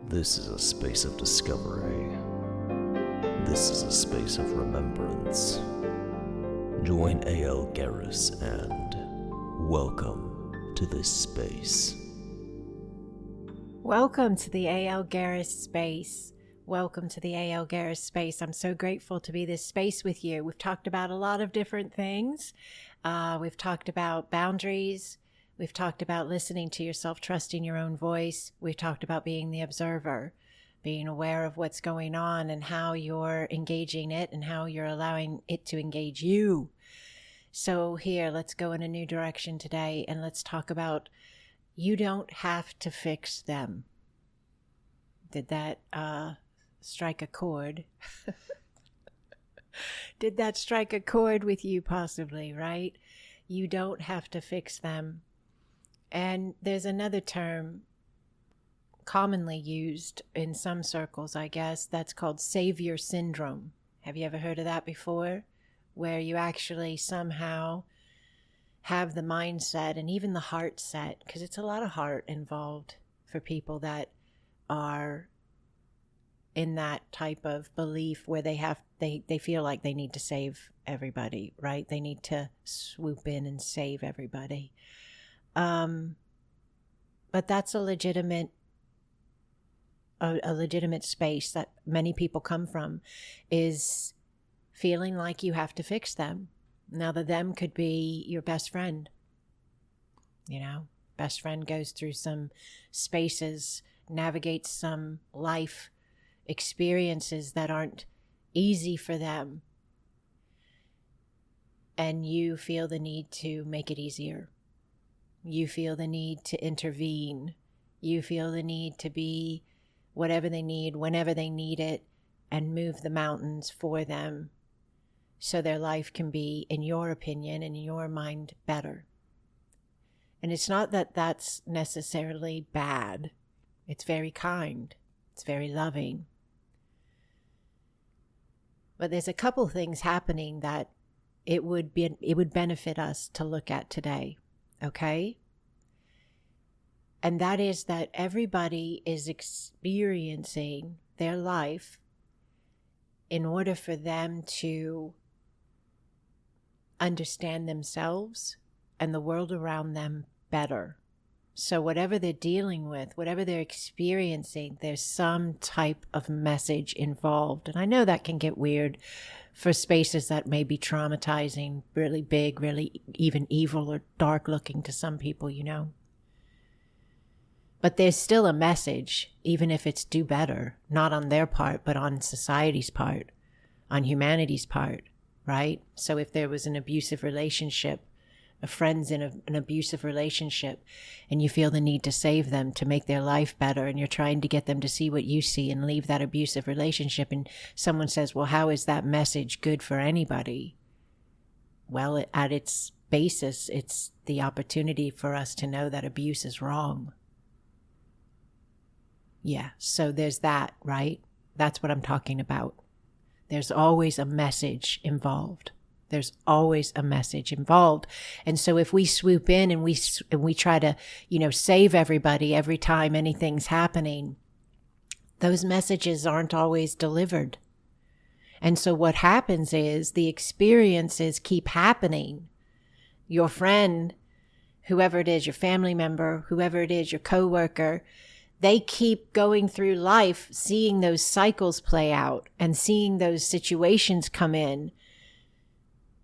This is a space of discovery. This is a space of remembrance. Join A.L. Garris and welcome to this space. Welcome to the A.L. Garris space. Welcome to the A.L. Garris space. I'm so grateful to be this space with you. We've talked about a lot of different things. We've talked about boundaries. We've talked about listening to yourself, trusting your own voice. We've talked about being the observer, being aware of what's going on and how you're engaging it and how you're allowing it to engage you. So here, let's go in a new direction today and let's talk about you don't have to fix them. Did that strike a chord? Did that strike a chord with you possibly, right? You don't have to fix them. And there's another term commonly used in some circles, I guess, that's called savior syndrome. Have you ever heard of that before? Where you actually somehow have the mindset and even the heart set, because it's a lot of heart involved for people that are in that type of belief where they feel like they need to save everybody, right? They need to swoop in and save everybody. But that's a legitimate space that many people come from, is feeling like you have to fix them. Now, the them could be your best friend. You know, best friend goes through some spaces, navigates some life experiences that aren't easy for them. And you feel the need to make it easier. You feel the need to intervene. You feel the need to be whatever they need, whenever they need it, and move the mountains for them so their life can be, in your opinion, in your mind, better. And it's not that that's necessarily bad. It's very kind. It's very loving. But there's a couple things happening that it would benefit us to look at today, okay? And that is that everybody is experiencing their life in order for them to understand themselves and the world around them better. So whatever they're dealing with, whatever they're experiencing, there's some type of message involved. And I know that can get weird for spaces that may be traumatizing, really big, really even evil or dark looking to some people, you know. But there's still a message, even if it's do better, not on their part, but on society's part, on humanity's part, right? So if there was an abusive relationship, a friend's in an abusive relationship, and you feel the need to save them, to make their life better, and you're trying to get them to see what you see and leave that abusive relationship, and someone says, well, how is that message good for anybody? Well, at its basis, it's the opportunity for us to know that abuse is wrong. Yeah, so there's that, right? That's what I'm talking about. There's always a message involved. There's always a message involved. And so if we swoop in and we try to, save everybody every time anything's happening, those messages aren't always delivered. And so what happens is the experiences keep happening. Your friend, whoever it is, your family member, whoever it is, your coworker, they keep going through life, seeing those cycles play out and seeing those situations come in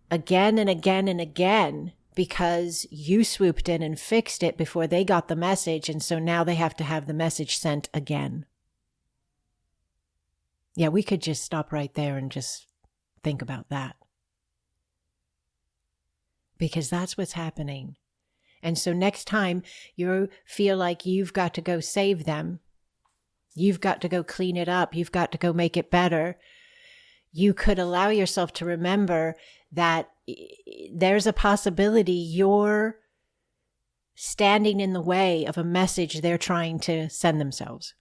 again and again and again, because you swooped in and fixed it before they got the message. And so now they have to have the message sent again. Yeah, we could just stop right there and just think about that. Because that's what's happening. And so next time you feel like you've got to go save them, you've got to go clean it up, you've got to go make it better, you could allow yourself to remember that there's a possibility you're standing in the way of a message they're trying to send themselves.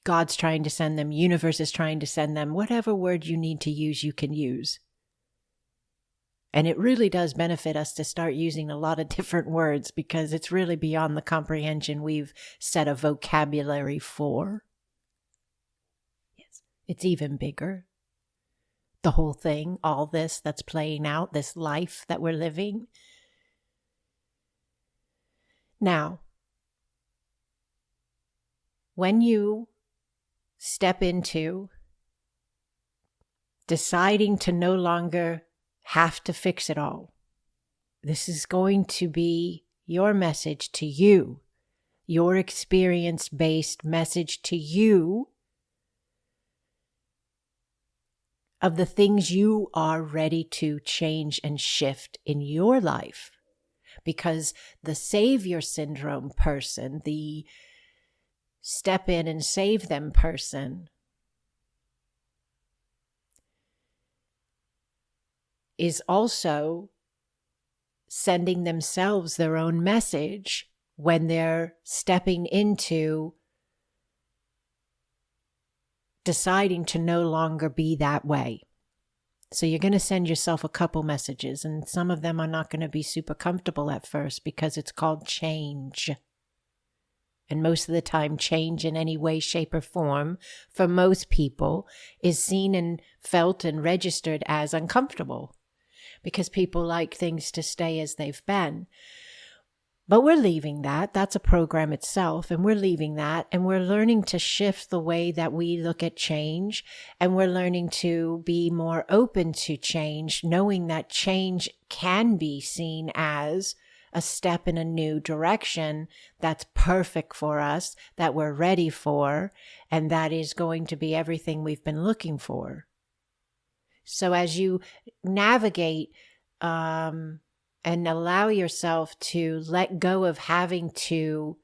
God's trying to send them, universe is trying to send them, whatever word you need to use, you can use. And it really does benefit us to start using a lot of different words because it's really beyond the comprehension we've set a vocabulary for. Yes, it's even bigger. The whole thing, all this that's playing out, this life that we're living. Now, when you step into deciding to no longer have to fix it all, this is going to be your message to you, your experience-based message to you of the things you are ready to change and shift in your life. Because the savior syndrome person, the step in and save them person, is also sending themselves their own message when they're stepping into deciding to no longer be that way. So you're going to send yourself a couple messages, and some of them are not going to be super comfortable at first because it's called change. And most of the time, change in any way, shape, or form for most people is seen and felt and registered as uncomfortable because people like things to stay as they've been. But we're leaving that. That's a program itself, and we're leaving that, and we're learning to shift the way that we look at change, and we're learning to be more open to change, knowing that change can be seen as a step in a new direction that's perfect for us, that we're ready for, and that is going to be everything we've been looking for. So as you navigate and allow yourself to let go of having to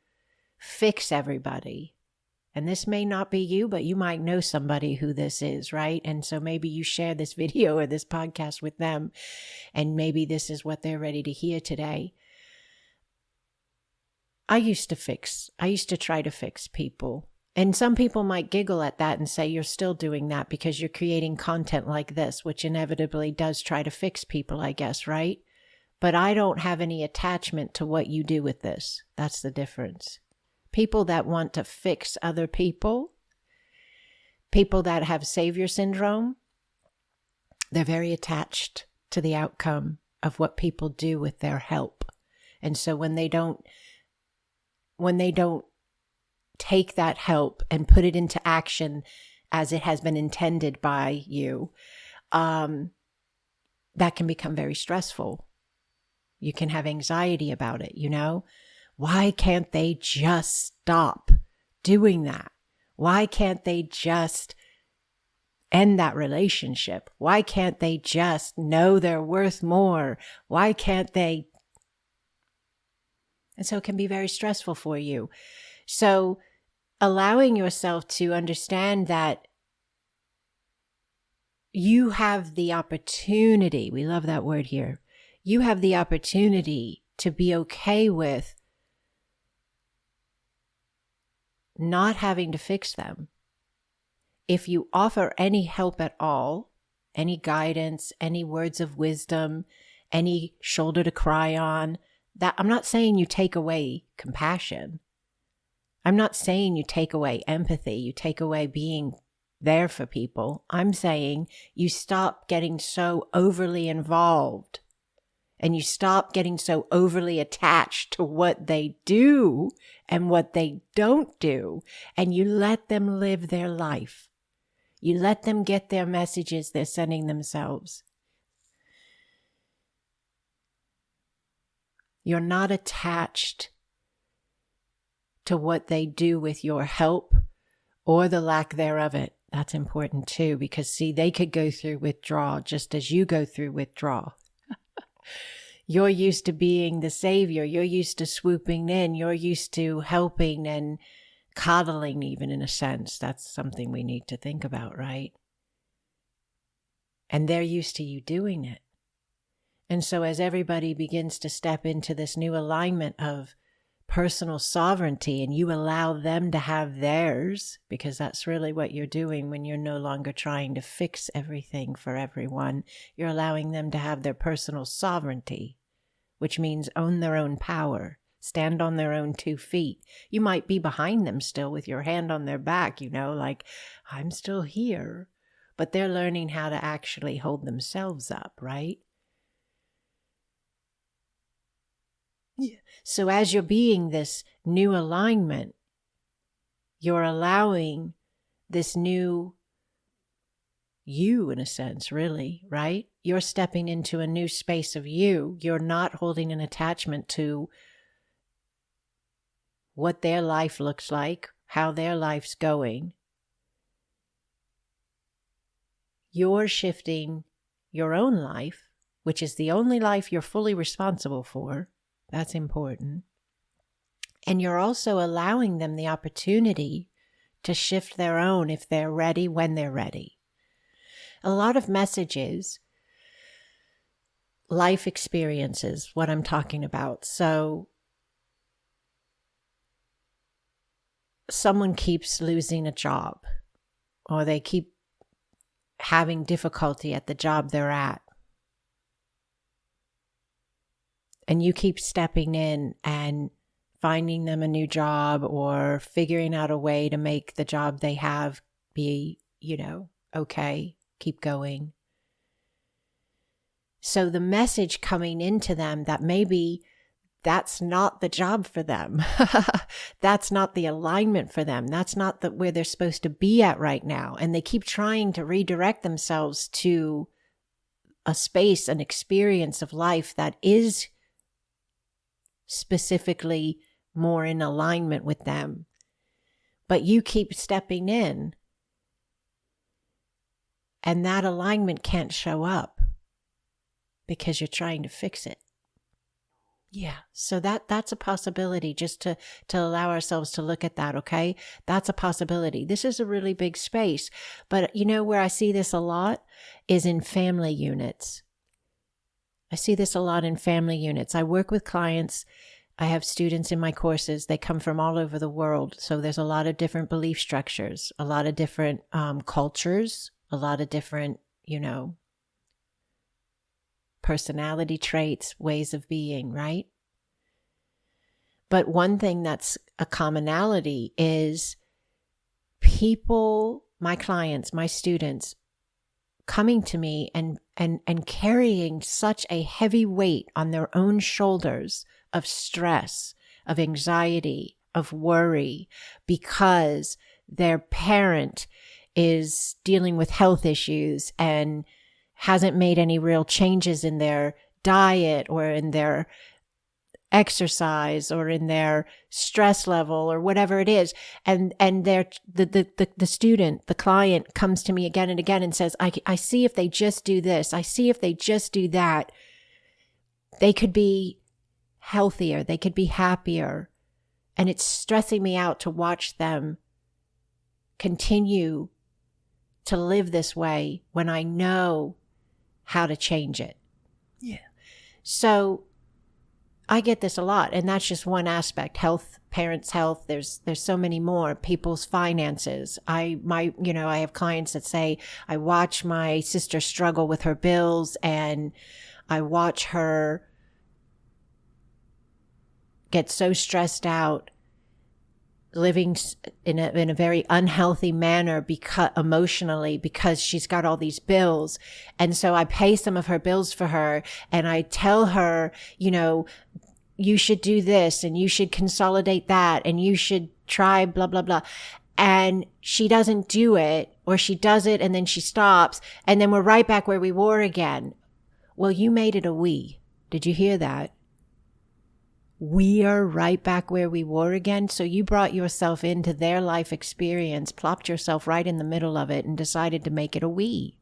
fix everybody. And this may not be you, but you might know somebody who this is, right? And so maybe you share this video or this podcast with them, and maybe this is what they're ready to hear today. I used to try to fix people. And some people might giggle at that and say, you're still doing that because you're creating content like this, which inevitably does try to fix people, I guess, right? But I don't have any attachment to what you do with this. That's the difference. People that want to fix other people, people that have savior syndrome, they're very attached to the outcome of what people do with their help. And so when they don't take that help and put it into action as it has been intended by you, that can become very stressful. You can have anxiety about it, you know? Why can't they just stop doing that? Why can't they just end that relationship? Why can't they just know they're worth more? Why can't they? And so it can be very stressful for you. So allowing yourself to understand that you have the opportunity, we love that word here, you have the opportunity to be okay with not having to fix them. If you offer any help at all, any guidance, any words of wisdom, any shoulder to cry on, that I'm not saying you take away compassion. I'm not saying you take away empathy, you take away being there for people. I'm saying you stop getting so overly involved and you stop getting so overly attached to what they do and what they don't do, and you let them live their life. You let them get their messages they're sending themselves. You're not attached to what they do with your help or the lack thereof it. That's important too, because see, they could go through withdrawal just as you go through withdrawal. You're used to being the savior. You're used to swooping in. You're used to helping and coddling, even in a sense. That's something we need to think about, right? And they're used to you doing it. And so as everybody begins to step into this new alignment of personal sovereignty and you allow them to have theirs, because that's really what you're doing when you're no longer trying to fix everything for everyone. You're allowing them to have their personal sovereignty, which means own their own power, stand on their own 2 feet. You might be behind them still with your hand on their back, like, I'm still here. But they're learning how to actually hold themselves up, right? Yeah. So as you're being this new alignment, you're allowing this new you, in a sense, really, right? You're stepping into a new space of you. You're not holding an attachment to what their life looks like, how their life's going. You're shifting your own life, which is the only life you're fully responsible for. That's important. And you're also allowing them the opportunity to shift their own if they're ready, when they're ready. A lot of messages, life experiences, what I'm talking about. So someone keeps losing a job, or they keep having difficulty at the job they're at. And you keep stepping in and finding them a new job or figuring out a way to make the job they have be, okay, keep going. So the message coming into them that maybe that's not the job for them. That's not the alignment for them. That's not where they're supposed to be at right now. And they keep trying to redirect themselves to a space, an experience of life that is specifically more in alignment with them. But you keep stepping in, and that alignment can't show up because you're trying to fix it. Yeah, so that's a possibility, just to allow ourselves to look at that, okay? That's a possibility. This is a really big space. But where I see this a lot is in family units. I see this a lot in family units. I work with clients. I have students in my courses. They come from all over the world. So there's a lot of different belief structures, a lot of different cultures, a lot of different, personality traits, ways of being, right? But one thing that's a commonality is people, my clients, my students, coming to me and carrying such a heavy weight on their own shoulders of stress, of anxiety, of worry, because their parent is dealing with health issues and hasn't made any real changes in their diet or in their exercise or in their stress level or whatever it is. And the student, the client comes to me again and again and says, I see if they just do this, I see if they just do that, they could be healthier, they could be happier. And it's stressing me out to watch them continue to live this way when I know how to change it. Yeah. So I get this a lot, and that's just one aspect. Health, parents' health. There's so many more. People's finances. I have clients that say, I watch my sister struggle with her bills, and I watch her get so stressed out, living in a very unhealthy manner emotionally because she's got all these bills. And so I pay some of her bills for her, and I tell her, you should do this and you should consolidate that and you should try blah, blah, blah. And she doesn't do it, or she does it and then she stops, and then we're right back where we were again. Well, you made it a we. Did you hear that? We are right back where we were again. So you brought yourself into their life experience, plopped yourself right in the middle of it, and decided to make it a we.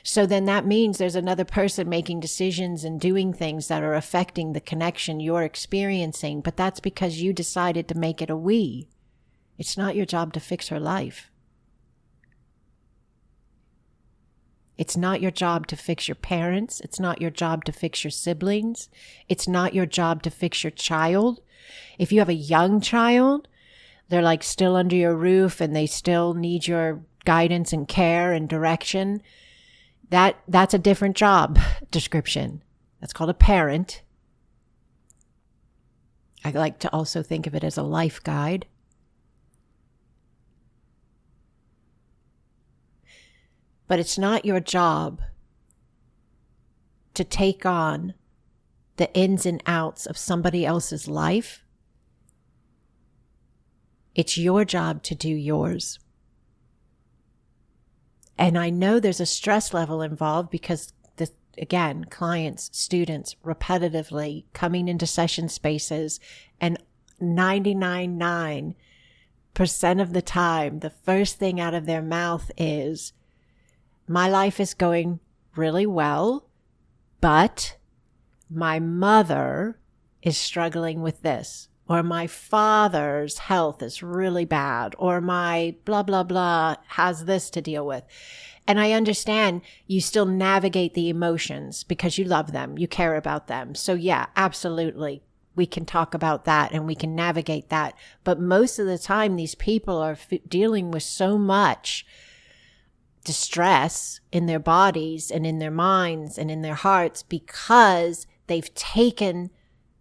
So then that means there's another person making decisions and doing things that are affecting the connection you're experiencing, but that's because you decided to make it a we. It's not your job to fix her life. It's not your job to fix your parents. It's not your job to fix your siblings. It's not your job to fix your child. If you have a young child, they're like still under your roof and they still need your guidance and care and direction. That's a different job description. That's called a parent. I like to also think of it as a life guide. But it's not your job to take on the ins and outs of somebody else's life. It's your job to do yours. And I know there's a stress level involved because, again, clients, students repetitively coming into session spaces, and 99.9% of the time, the first thing out of their mouth is, my life is going really well, but my mother is struggling with this, or my father's health is really bad, or my blah, blah, blah has this to deal with. And I understand you still navigate the emotions because you love them, you care about them. So yeah, absolutely. We can talk about that and we can navigate that. But most of the time, these people are dealing with so much distress in their bodies and in their minds and in their hearts because they've taken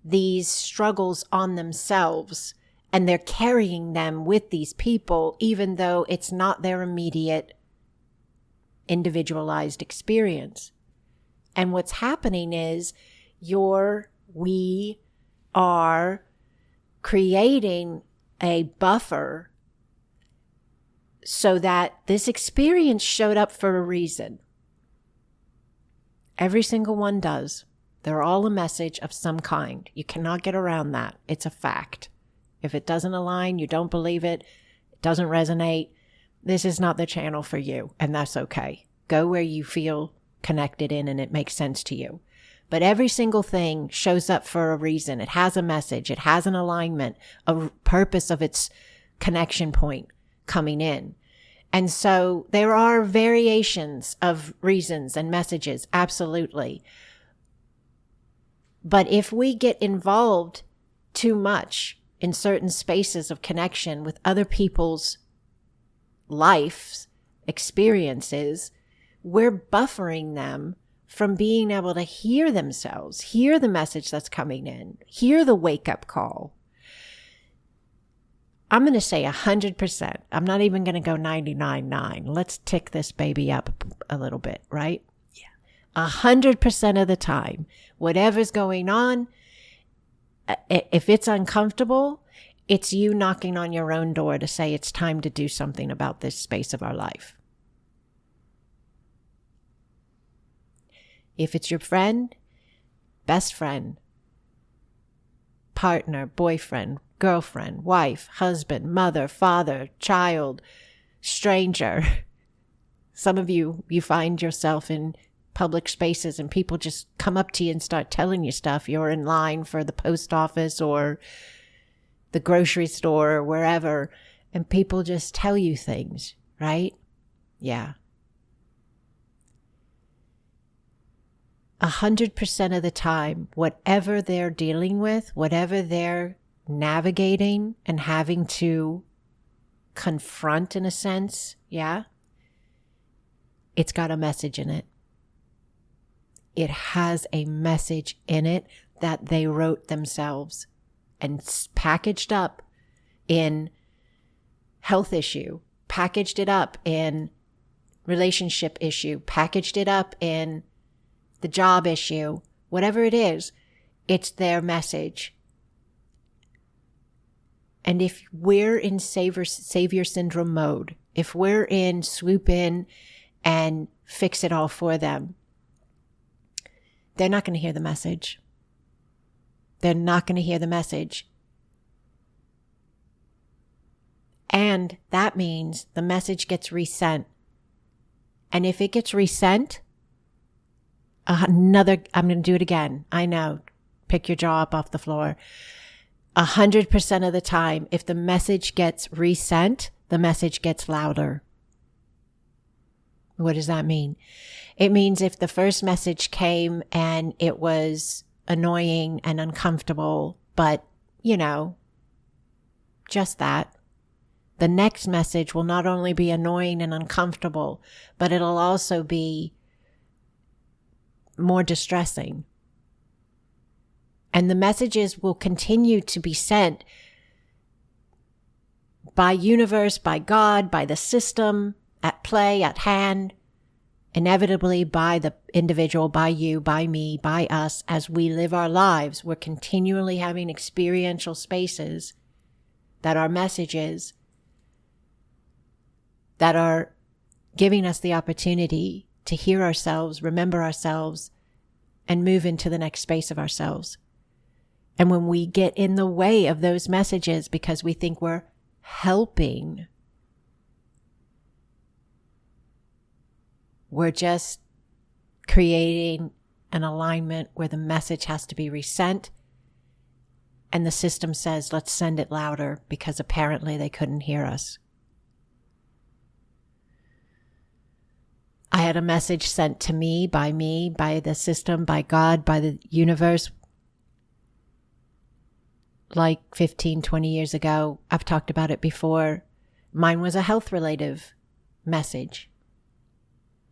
these struggles on themselves and they're carrying them with these people, even though it's not their immediate individualized experience. And what's happening is we are creating a buffer so that this experience showed up for a reason. Every single one does. They're all a message of some kind. You cannot get around that. It's a fact. If it doesn't align, you don't believe it, it doesn't resonate, this is not the channel for you, and that's okay. Go where you feel connected in and it makes sense to you. But every single thing shows up for a reason. It has a message. It has an alignment, a purpose of its connection point coming in. And so there are variations of reasons and messages, absolutely. But if we get involved too much in certain spaces of connection with other people's lives, experiences, we're buffering them from being able to hear themselves, hear the message that's coming in, hear the wake-up call. I'm going to say 100%. I'm not even going to go 99.9. Let's tick this baby up a little bit, right? Yeah. 100% of the time, whatever's going on, if it's uncomfortable, it's you knocking on your own door to say it's time to do something about this space of our life. If it's your friend, best friend, partner, boyfriend, girlfriend, wife, husband, mother, father, child, stranger. Some of you find yourself in public spaces and people just come up to you and start telling you stuff. You're in line for the post office or the grocery store or wherever, and people just tell you things, right? Yeah. 100% of the time, whatever they're dealing with, whatever they're navigating and having to confront in a sense, yeah, it's got a message in it. It has a message in it that they wrote themselves and packaged up in health issue, packaged it up in relationship issue, packaged it up in the job issue, whatever it is, it's their message. And if we're in savior syndrome mode, if we're in swoop in and fix it all for them, they're not going to hear the message. They're not going to hear the message. And that means the message gets resent. And if it gets resent, I'm going to do it again. I know. Pick your jaw up off the floor. 100% of the time, if the message gets resent, the message gets louder. What does that mean? It means if the first message came and it was annoying and uncomfortable, but, just that, the next message will not only be annoying and uncomfortable, but it'll also be more distressing. And the messages will continue to be sent by universe, by God, by the system, at play, at hand, inevitably by the individual, by you, by me, by us, as we live our lives. We're continually having experiential spaces that are messages that are giving us the opportunity to hear ourselves, remember ourselves, and move into the next space of ourselves. And when we get in the way of those messages because we think we're helping, we're just creating an alignment where the message has to be resent, and the system says, let's send it louder because apparently they couldn't hear us. I had a message sent to me, by the system, by God, by the universe, like 15, 20 years ago. I've talked about it before. Mine was a health-related message.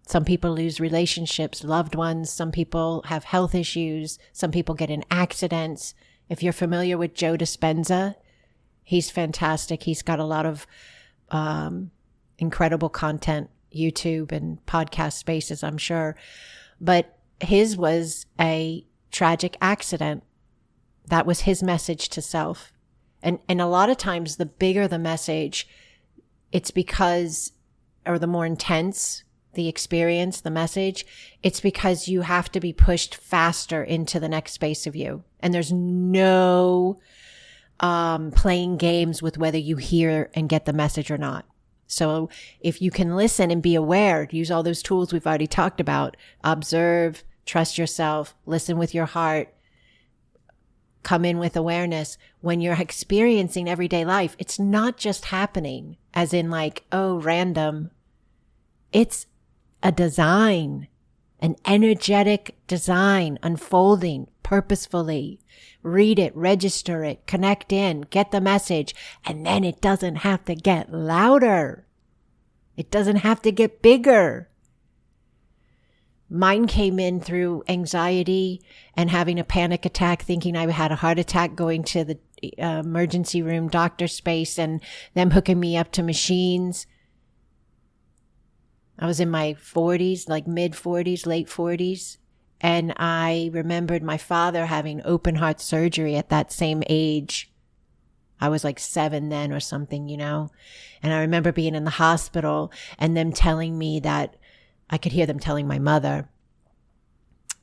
Some people lose relationships, loved ones. Some people have health issues. Some people get in accidents. If you're familiar with Joe Dispenza, he's fantastic. He's got a lot of incredible content, YouTube and podcast spaces, I'm sure. But his was a tragic accident. That was his message to self. And a lot of times the bigger the message, it's because, or the more intense the experience, the message, it's because you have to be pushed faster into the next space of you. And there's no playing games with whether you hear and get the message or not. So if you can listen and be aware, use all those tools we've already talked about, observe, trust yourself, listen with your heart, come in with awareness. When you're experiencing everyday life, it's not just happening as in like, oh, random. It's a design, an energetic design unfolding purposefully. Read it, register it, connect in, get the message, and then it doesn't have to get louder. It doesn't have to get bigger. Mine came in through anxiety and having a panic attack, thinking I had a heart attack, going to the emergency room doctor space and them hooking me up to machines. I was in my 40s, like mid 40s, late 40s. And I remembered my father having open heart surgery at that same age. I was like 7 then or something, And I remember being in the hospital and them telling me that, I could hear them telling my mother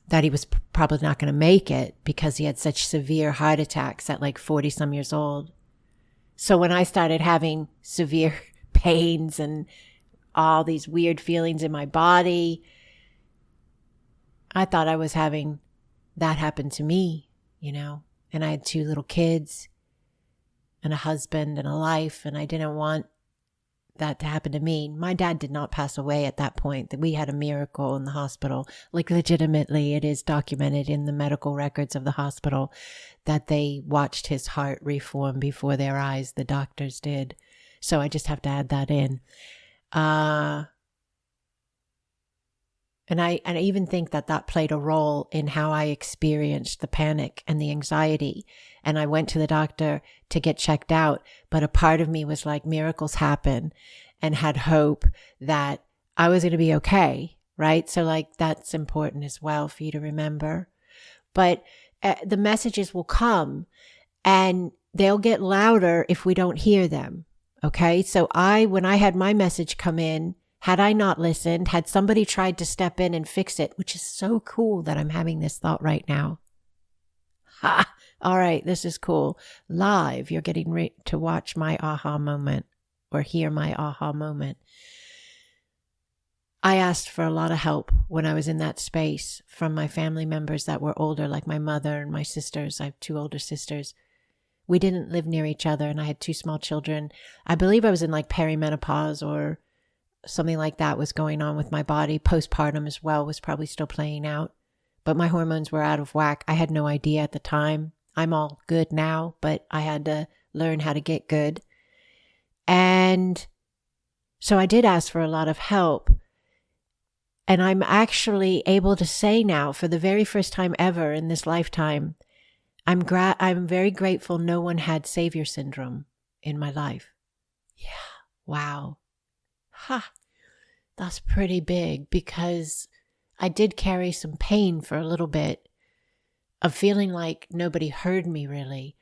that he was probably not going to make it because he had such severe heart attacks at like 40 some years old. So when I started having severe pains and all these weird feelings in my body, I thought I was having that happen to me, and I had 2 little kids and a husband and a life, and I didn't want that to happen to me. My dad did not pass away at that point. That we had a miracle in the hospital. Like legitimately, it is documented in the medical records of the hospital that they watched his heart reform before their eyes. The doctors did. So I just have to add that in. And I even think that played a role in how I experienced the panic and the anxiety. And I went to the doctor to get checked out, but a part of me was like, miracles happen, and had hope that I was going to be okay, right? So like that's important as well for you to remember. But the messages will come and they'll get louder if we don't hear them, okay? So when I had my message come in, had I not listened, had somebody tried to step in and fix it, which is so cool that I'm having this thought right now. Ha! All right, this is cool. Live, you're getting to watch my aha moment or hear my aha moment. I asked for a lot of help when I was in that space from my family members that were older, like my mother and my sisters. I have 2 older sisters. We didn't live near each other, and I had 2 small children. I believe I was in like perimenopause or something like that was going on with my body. Postpartum as well was probably still playing out, but my hormones were out of whack. I had no idea at the time. I'm all good now, but I had to learn how to get good. And so I did ask for a lot of help. And I'm actually able to say now, for the very first time ever in this lifetime, I'm very grateful no one had savior syndrome in my life. Yeah. Wow. That's pretty big, because I did carry some pain for a little bit of feeling like nobody heard me really.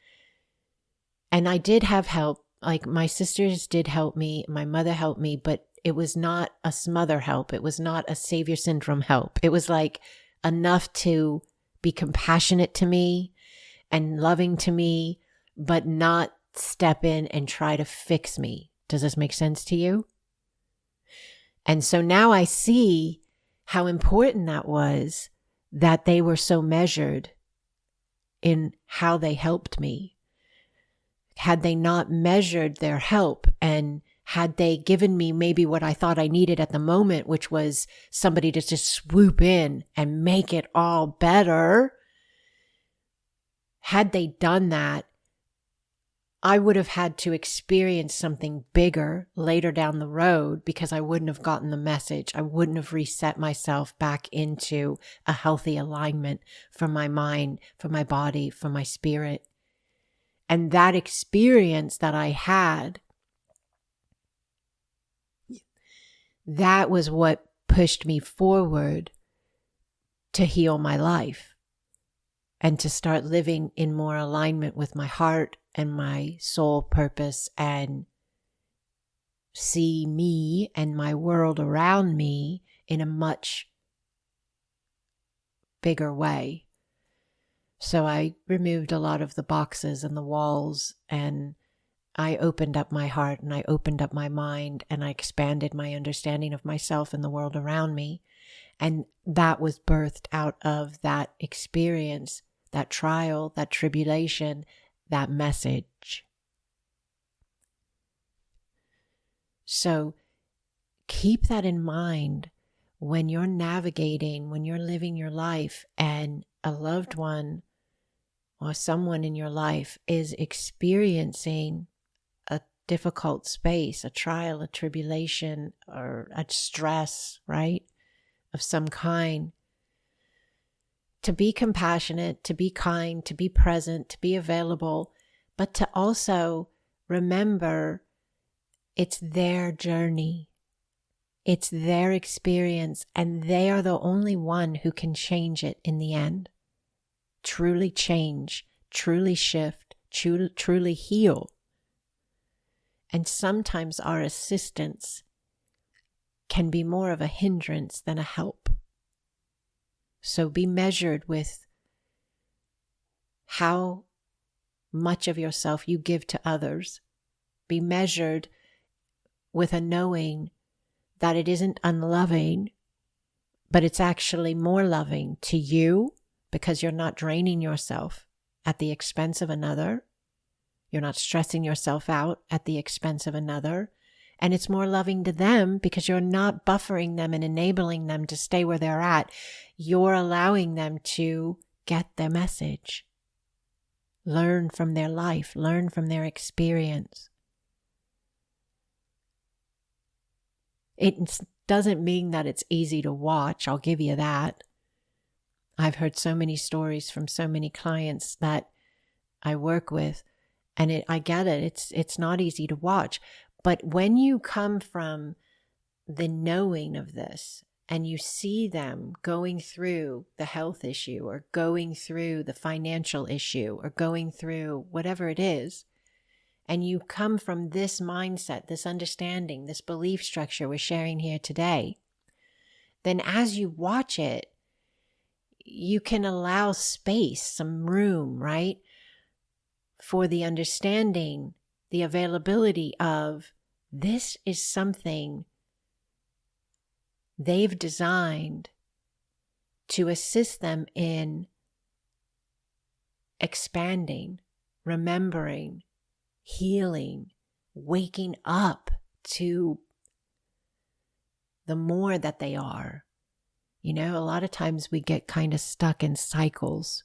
And I did have help. Like my sisters did help me. My mother helped me, but it was not a smother help. It was not a savior syndrome help. It was like enough to be compassionate to me and loving to me, but not step in and try to fix me. Does this make sense to you? And so now I see how important that was, that they were so measured in how they helped me. Had they not measured their help, and had they given me maybe what I thought I needed at the moment, which was somebody to just swoop in and make it all better, had they done that, I would have had to experience something bigger later down the road, because I wouldn't have gotten the message. I wouldn't have reset myself back into a healthy alignment for my mind, for my body, for my spirit. And that experience that I had, that was what pushed me forward to heal my life and to start living in more alignment with my heart and my soul purpose, and see me and my world around me in a much bigger way. So I removed a lot of the boxes and the walls, and I opened up my heart, and I opened up my mind, and I expanded my understanding of myself and the world around me. And that was birthed out of that experience, that trial, that tribulation, that message. So keep that in mind when you're navigating, when you're living your life, and a loved one or someone in your life is experiencing a difficult space, a trial, a tribulation, or a stress, right, of some kind. To be compassionate, to be kind, to be present, to be available, but to also remember it's their journey. It's their experience, and they are the only one who can change it in the end. Truly change, truly shift, truly heal. And sometimes our assistance can be more of a hindrance than a help. So be measured with how much of yourself you give to others. Be measured with a knowing that it isn't unloving, but it's actually more loving to you, because you're not draining yourself at the expense of another. You're not stressing yourself out at the expense of another. And it's more loving to them because you're not buffering them and enabling them to stay where they're at. You're allowing them to get their message. Learn from their life. Learn from their experience. It doesn't mean that it's easy to watch. I'll give you that. I've heard so many stories from so many clients that I work with, and I get it. It's not easy to watch. But when you come from the knowing of this, and you see them going through the health issue, or going through the financial issue, or going through whatever it is, and you come from this mindset, this understanding, this belief structure we're sharing here today, then as you watch it, you can allow space, some room, right, for the understanding, the availability of this is something they've designed to assist them in expanding, remembering, healing, waking up to the more that they are. You know, a lot of times we get kind of stuck in cycles,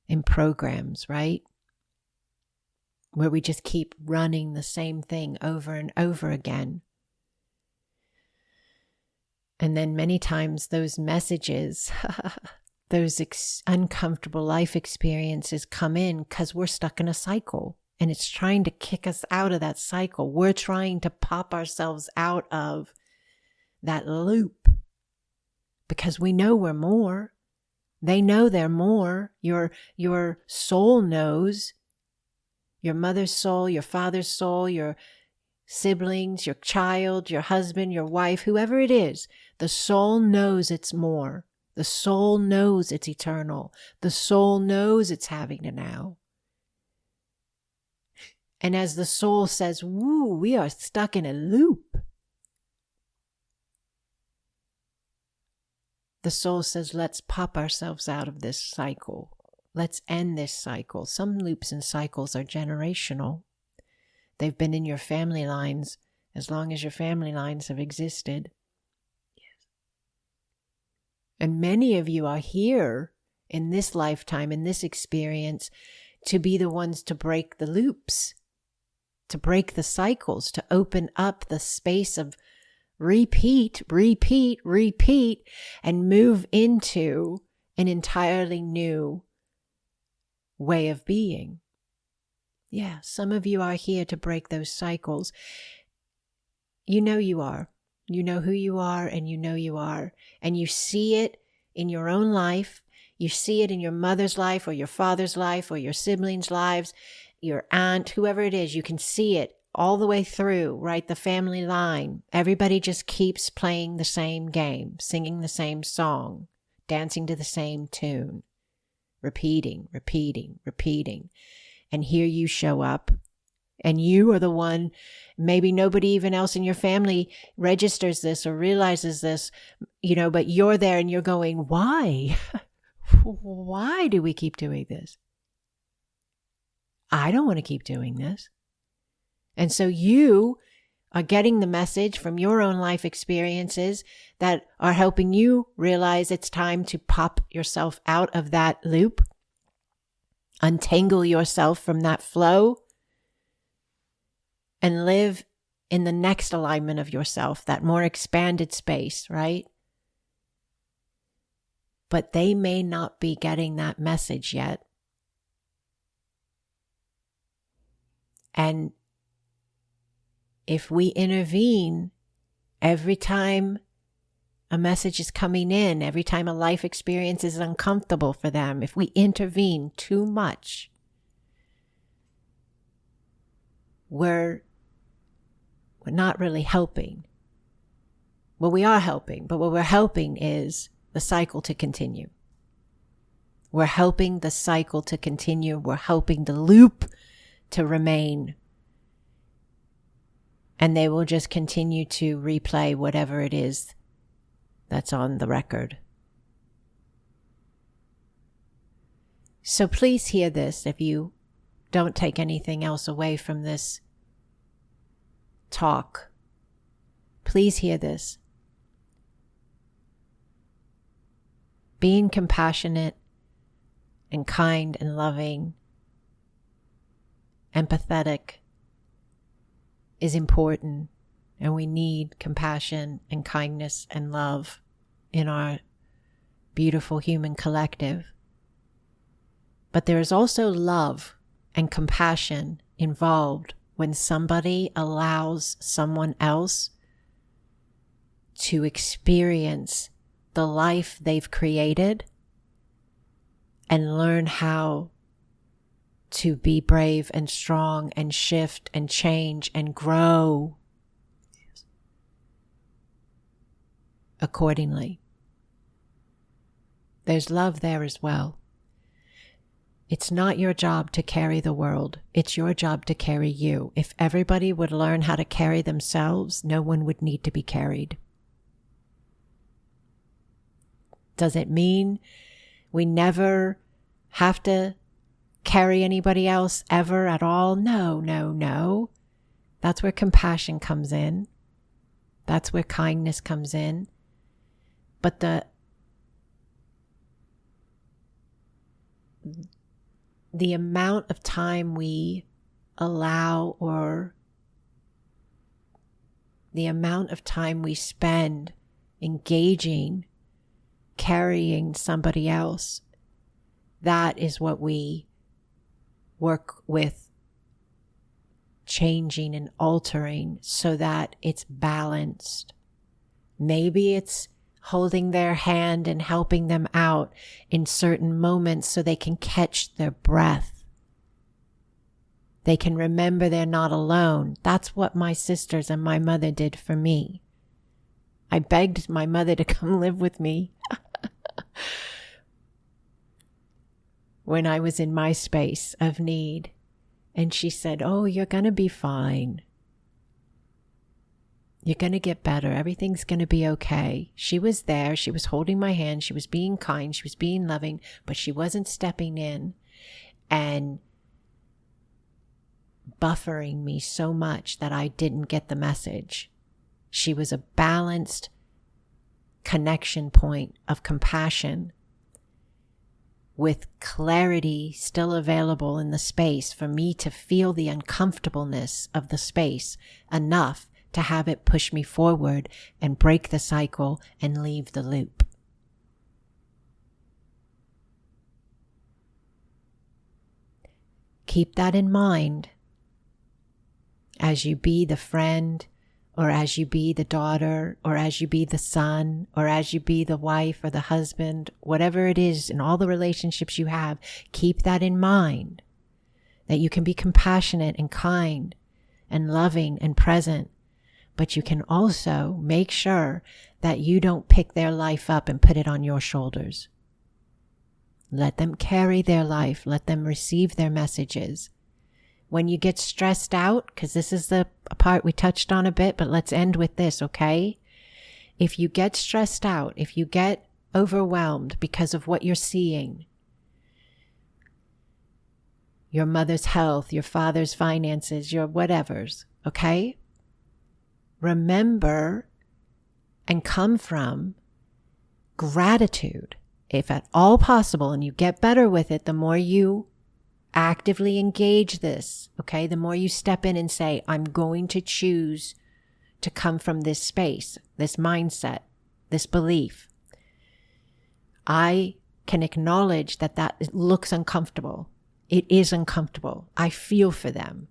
in programs, right? Where we just keep running the same thing over and over again. And then many times those messages, those uncomfortable life experiences come in because we're stuck in a cycle and it's trying to kick us out of that cycle. We're trying to pop ourselves out of that loop because we know we're more. They know they're more. Your soul knows. Your mother's soul, your father's soul, your siblings, your child, your husband, your wife, whoever it is, the soul knows it's more. The soul knows it's eternal. The soul knows it's having a now. And as the soul says, woo, we are stuck in a loop. The soul says, let's pop ourselves out of this cycle. Let's end this cycle. Some loops and cycles are generational. They've been in your family lines as long as your family lines have existed. Yes. And many of you are here in this lifetime, in this experience, to be the ones to break the loops, to break the cycles, to open up the space of repeat, and move into an entirely new way of being. Yeah, some of you are here to break those cycles. You know you are. You know who you are, and you know you are. And you see it in your own life. You see it in your mother's life or your father's life or your siblings' lives, your aunt, whoever it is. You can see it all the way through, right? The family line. Everybody just keeps playing the same game, singing the same song, dancing to the same tune. Repeating. And here you show up and you are the one, maybe nobody even else in your family registers this or realizes this, you know, but you're there and you're going, why? Why do we keep doing this? I don't want to keep doing this. And so you are getting the message from your own life experiences that are helping you realize it's time to pop yourself out of that loop, untangle yourself from that flow, and live in the next alignment of yourself, that more expanded space, right? But they may not be getting that message yet. And if we intervene every time a message is coming in, every time a life experience is uncomfortable for them, if we intervene too much, we're not really helping. Well, we are helping, but what we're helping is the cycle to continue. We're helping the cycle to continue. We're helping the loop to remain. And they will just continue to replay whatever it is that's on the record. So please hear this if you don't take anything else away from this talk. Please hear this. Being compassionate and kind and loving, empathetic is important, and we need compassion and kindness and love in our beautiful human collective. But there is also love and compassion involved when somebody allows someone else to experience the life they've created and learn how to be brave and strong and shift and change and grow accordingly. There's love there as well. It's not your job to carry the world. It's your job to carry you. If everybody would learn how to carry themselves, no one would need to be carried. Does it mean we never have to carry anybody else ever at all? No. That's where compassion comes in. That's where kindness comes in. But the amount of time we allow, or the amount of time we spend engaging, carrying somebody else, that is what we work with changing and altering so that it's balanced. Maybe it's holding their hand and helping them out in certain moments so they can catch their breath. They can remember they're not alone. That's what my sisters and my mother did for me. I begged my mother to come live with me when I was in my space of need. And she said, "Oh, you're going to be fine. You're going to get better. Everything's going to be okay." She was there. She was holding my hand. She was being kind. She was being loving, but she wasn't stepping in and buffering me so much that I didn't get the message. She was a balanced connection point of compassion with clarity still available in the space for me to feel the uncomfortableness of the space enough to have it push me forward and break the cycle and leave the loop. Keep that in mind as you be the friend, or as you be the daughter, or as you be the son, or as you be the wife or the husband, whatever it is in all the relationships you have. Keep that in mind, that you can be compassionate and kind and loving and present, but you can also make sure that you don't pick their life up and put it on your shoulders. Let them carry their life. Let them receive their messages. When you get stressed out, because this is the part we touched on a bit, but let's end with this, okay? If you get stressed out, if you get overwhelmed because of what you're seeing, your mother's health, your father's finances, your whatevers, okay? Remember and come from gratitude, if at all possible, and you get better with it the more you actively engage this, okay? The more you step in and say, I'm going to choose to come from this space, this mindset, this belief. I can acknowledge that it looks uncomfortable. It is uncomfortable. I feel for them.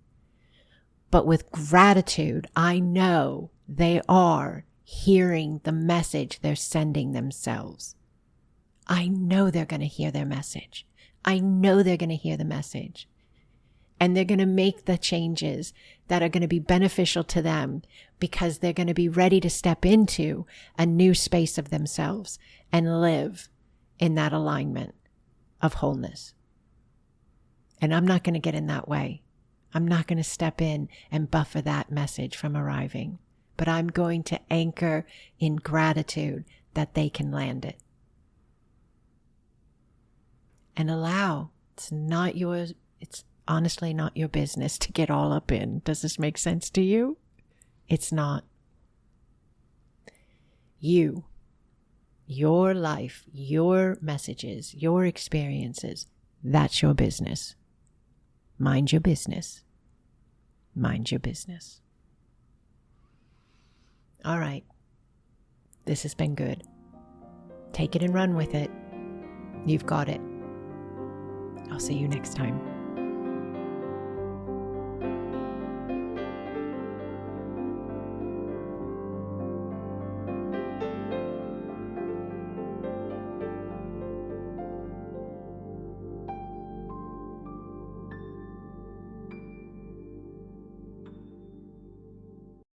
But with gratitude, I know they are hearing the message they're sending themselves. I know they're going to hear their message. I know they're going to hear the message, and they're going to make the changes that are going to be beneficial to them, because they're going to be ready to step into a new space of themselves and live in that alignment of wholeness. And I'm not going to get in that way. I'm not going to step in and buffer that message from arriving, but I'm going to anchor in gratitude that they can land it. And allow. It's honestly not your business to get all up in. Does this make sense to you? It's not. You, your life, your messages, your experiences, that's your business. Mind your business. Mind your business. All right. This has been good. Take it and run with it. You've got it. I'll see you next time.